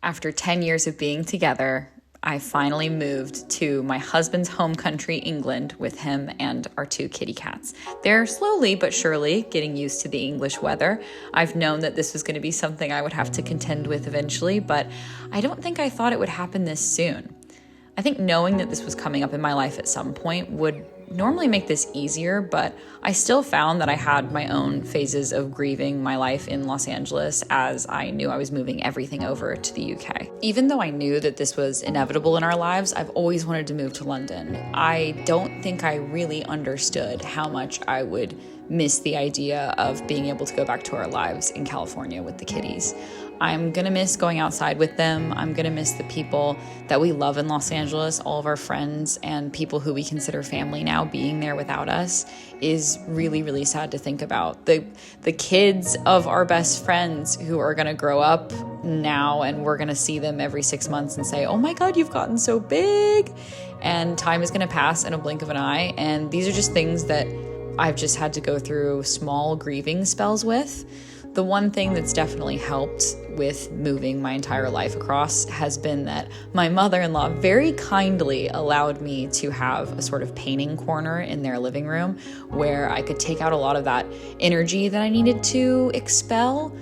After 10 years of being together, I finally moved to my husband's home country, England, with him and our 2 kitty cats. They're slowly but surely getting used to the English weather. I've known that this was going to be something I would have to contend with eventually, but I don't think I thought it would happen this soon. I think knowing that this was coming up in my life at some point would normally make this easier, but I still found that I had my own phases of grieving my life in Los Angeles as I knew I was moving everything over to the UK. Even though I knew that this was inevitable in our lives, I've always wanted to move to London. I don't think I really understood how much I would miss the idea of being able to go back to our lives in California with the kitties. I'm gonna miss going outside with them. I'm gonna miss the people that we love in Los Angeles, all of our friends and people who we consider family now being there without us is really, really sad to think about. The kids of our best friends who are gonna grow up now and we're gonna see them every 6 months and say, oh my God, you've gotten so big. And time is gonna pass in a blink of an eye. And these are just things that I've just had to go through small grieving spells with. The one thing that's definitely helped with moving my entire life across has been that my mother-in-law very kindly allowed me to have a sort of painting corner in their living room where I could take out a lot of that energy that I needed to expel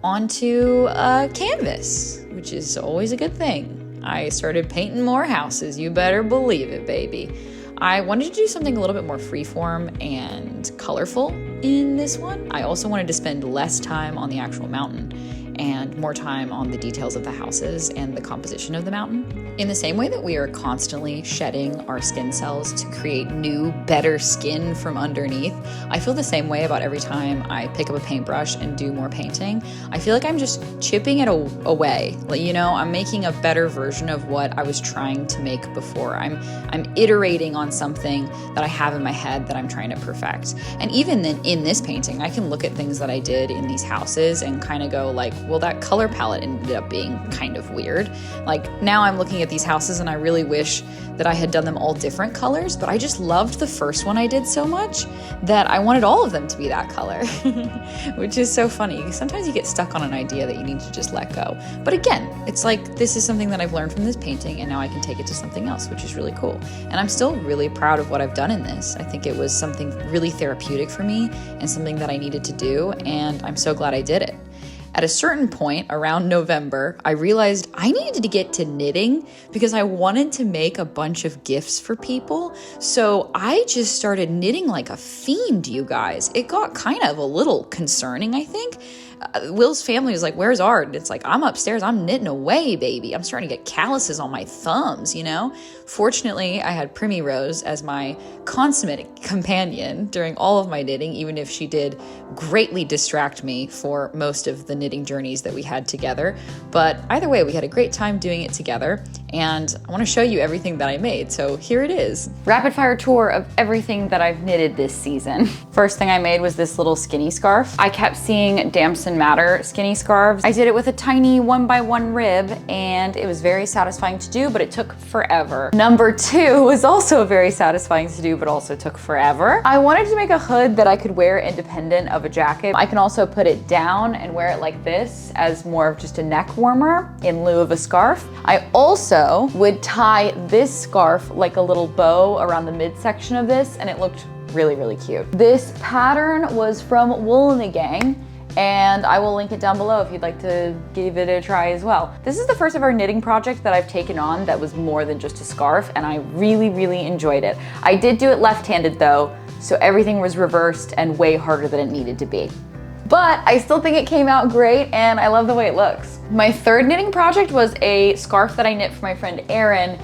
onto a canvas, which is always a good thing. I started painting more houses, you better believe it, baby. I wanted to do something a little bit more freeform and colorful in this one. I also wanted to spend less time on the actual mountain and more time on the details of the houses and the composition of the mountain. In the same way that we are constantly shedding our skin cells to create new, better skin from underneath, I feel the same way about every time I pick up a paintbrush and do more painting. I feel like I'm just chipping it away. Like, you know, I'm making a better version of what I was trying to make before. I'm iterating on something that I have in my head that I'm trying to perfect. And even then in this painting, I can look at things that I did in these houses and kind of go like, well, that color palette ended up being kind of weird. Like now I'm looking at these houses and I really wish that I had done them all different colors, but I just loved the first one I did so much that I wanted all of them to be that color, which is so funny. Sometimes you get stuck on an idea that you need to just let go. But again, it's like, this is something that I've learned from this painting and now I can take it to something else, which is really cool. And I'm still really proud of what I've done in this. I think it was something really therapeutic for me and something that I needed to do, and I'm so glad I did it. At a certain point around November, I realized I needed to get to knitting because I wanted to make a bunch of gifts for people. So I just started knitting like a fiend, you guys. It got kind of a little concerning, I think. Will's family was like, where's Art? And it's like, I'm upstairs, I'm knitting away, baby. I'm starting to get calluses on my thumbs, you know? Fortunately, I had Primmy Rose as my consummate companion during all of my knitting, even if she did greatly distract me for most of the knitting journeys that we had together. But either way, we had a great time doing it together, and I want to show you everything that I made, so here it is. Rapid fire tour of everything that I've knitted this season. First thing I made was this little skinny scarf. I kept seeing Damson Matter skinny scarves. I did it with a tiny 1x1 rib, and it was very satisfying to do, but it took forever. Number 2 was also very satisfying to do, but also took forever. I wanted to make a hood that I could wear independent of a jacket. I can also put it down and wear it like this as more of just a neck warmer in lieu of a scarf. I also would tie this scarf like a little bow around the midsection of this, and it looked really, really cute. This pattern was from Wool and the Gang, and I will link it down below if you'd like to give it a try as well. This is the first of our knitting project that I've taken on that was more than just a scarf, and I really, really enjoyed it. I did do it left-handed though, so everything was reversed and way harder than it needed to be. But I still think it came out great, and I love the way it looks. My third knitting project was a scarf that I knit for my friend Erin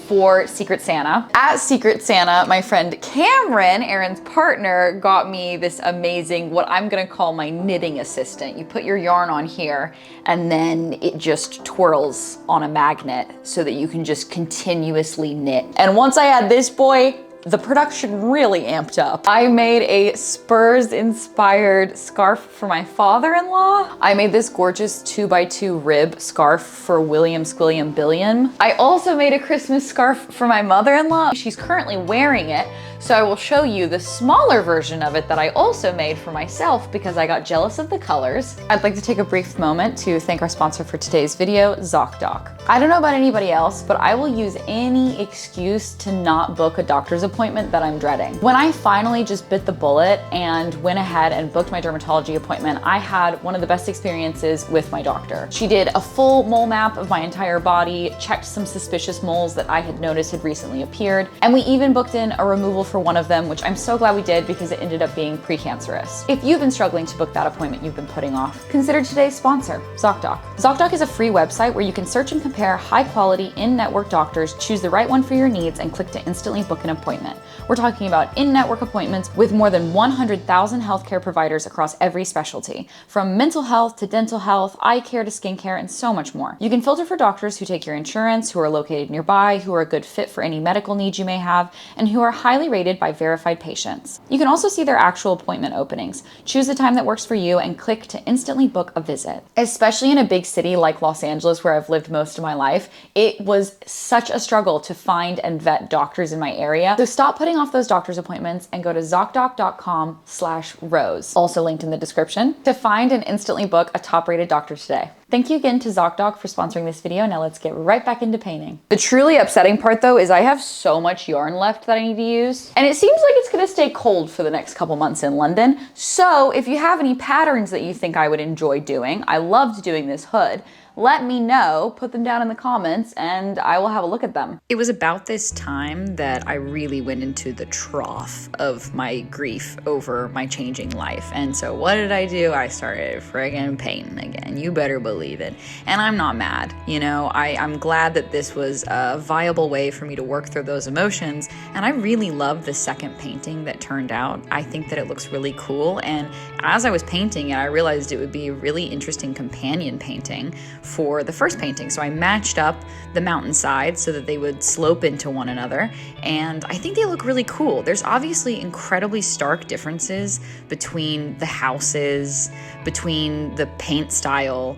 for Secret Santa. At Secret Santa, my friend Cameron, Erin's partner, got me this amazing, what I'm gonna call my knitting assistant. You put your yarn on here and then it just twirls on a magnet so that you can just continuously knit. And once I had this boy the production really amped up. I made a Spurs-inspired scarf for my father-in-law. I made this gorgeous 2x2 rib scarf for William Squilliam Billion. I also made a Christmas scarf for my mother-in-law. She's currently wearing it, so I will show you the smaller version of it that I also made for myself because I got jealous of the colors. I'd like to take a brief moment to thank our sponsor for today's video, Zocdoc. I don't know about anybody else, but I will use any excuse to not book a doctor's appointment that I'm dreading. When I finally just bit the bullet and went ahead and booked my dermatology appointment, I had one of the best experiences with my doctor. She did a full mole map of my entire body, checked some suspicious moles that I had noticed had recently appeared, and we even booked in a removal for one of them, which I'm so glad we did because it ended up being precancerous. If you've been struggling to book that appointment you've been putting off, consider today's sponsor, Zocdoc. Zocdoc is a free website where you can search and compare high-quality in-network doctors, choose the right one for your needs, and click to instantly book an appointment. We're talking about in-network appointments with more than 100,000 healthcare providers across every specialty, from mental health to dental health, eye care to skincare, and so much more. You can filter for doctors who take your insurance, who are located nearby, who are a good fit for any medical needs you may have, and who are highly rated by verified patients. You can also see their actual appointment openings. Choose the time that works for you and click to instantly book a visit. Especially in a big city like Los Angeles, where I've lived most of my life, it was such a struggle to find and vet doctors in my area. So stop putting off those doctor's appointments and go to Zocdoc.com/rose, also linked in the description, to find and instantly book a top-rated doctor today. Thank you again to Zocdoc for sponsoring this video. Now let's get right back into painting. The truly upsetting part though is I have so much yarn left that I need to use, and it seems like it's gonna stay cold for the next couple months in London. So if you have any patterns that you think I would enjoy doing, I loved doing this hood, let me know, put them down in the comments, and I will have a look at them. It was about this time that I really went into the trough of my grief over my changing life. And so what did I do? I started friggin' painting again. You better believe it. And I'm not mad. You know, I'm glad that this was a viable way for me to work through those emotions. And I really love the second painting that turned out. I think that it looks really cool. And as I was painting it, I realized it would be a really interesting companion painting for the first painting. So I matched up the mountainside so that they would slope into one another, and I think they look really cool. There's obviously incredibly stark differences between the houses, between the paint style.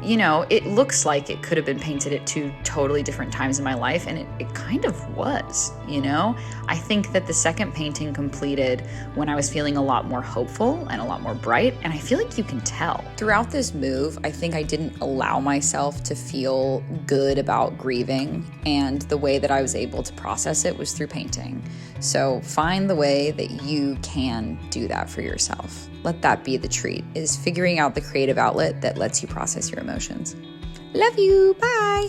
You know, it looks like it could have been painted at two totally different times in my life, and it kind of was, you know? I think that the second painting completed when I was feeling a lot more hopeful and a lot more bright, and I feel like you can tell. Throughout this move, I think I didn't allow myself to feel good about grieving, and the way that I was able to process it was through painting. So find the way that you can do that for yourself. Let that be the treat, is figuring out the creative outlet that lets you process your emotions. Love you, bye.